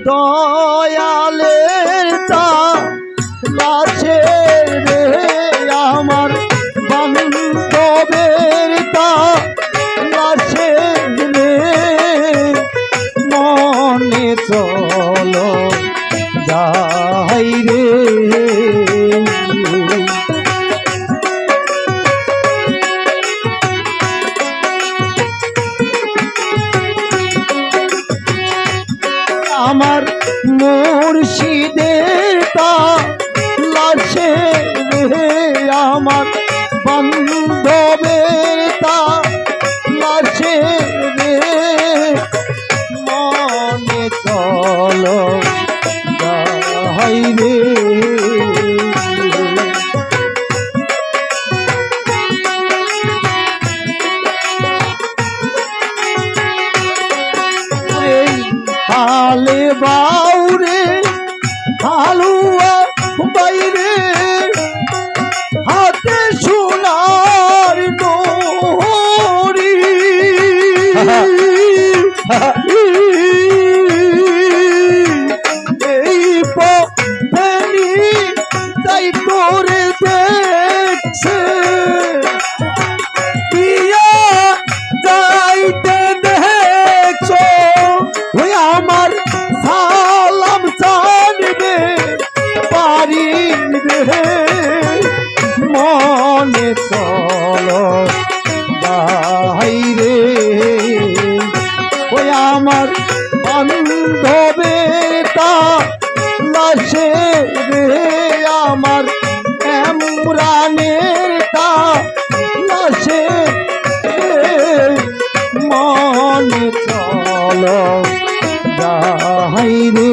দয়ালের তা লাশে রে আমার বান্ধবের তা লাশে রে মনে চলো যাই রে আমার মুর্শিদের তা লাশে রে আমার বান্ধবের তা লাশে রে মনে চলো যাই রে হালে বাউরে হালুয়া বাইরে হাতে সোনার নোরি এই পথেনি তাই করে দেখছে পিয়া যাইতে দেখছো ওই আমার সালাম জানবে পারি রে মনে চলো যাই রে ওই আমার বান্ধবের তা লাশে রে আমার এমরানের তা লাশে রে মনে চলো যাই রে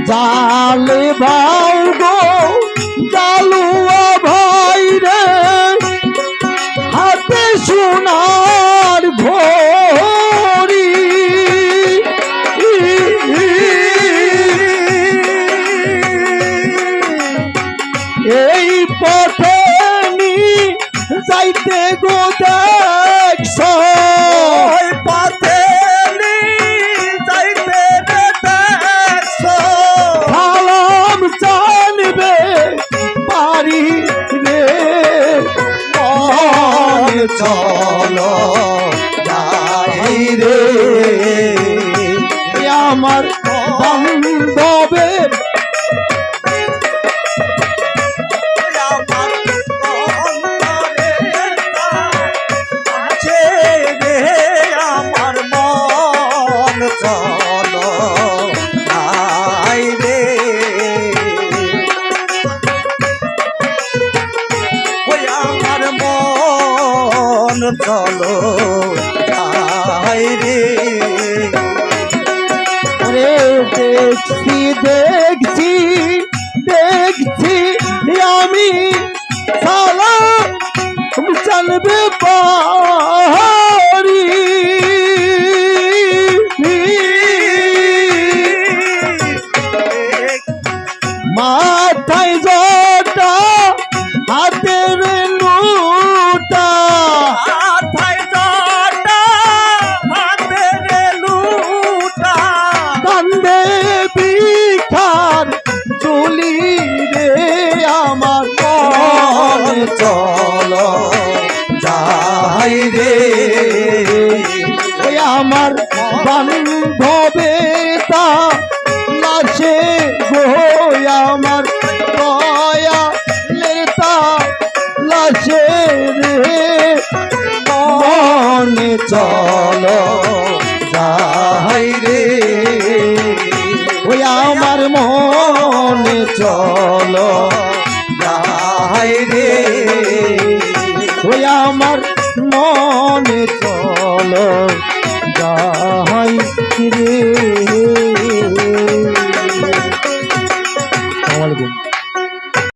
জালে ভাই গো জালুয়া ভাই রে হাতে সোনার ঘড়ি এই পথে নি যাইতে গো দেখছো পথে নি যাইতে দেখছো সালাম জানবে পারি রে মনে চলো যাই রে আমার বান্ধবের আমার মন চলো যাই রে আমার মন চলো যাই রে দেখছি দেখছি দেখছি আমি সালাম জানবে পারি মাথায় জটা হাতের লুটা মাথায় জটা হাতের লুটা কান্দে বিখার চুলি রে আমার মন চলো যাই রে আমার বান্ধবের তা লাশে গো আমার দয়ালের তা লাশে রে মনে চলো যাই রে ওই আমার মনে চলো যাই রে ওই আমার মনে চলো যাই রে।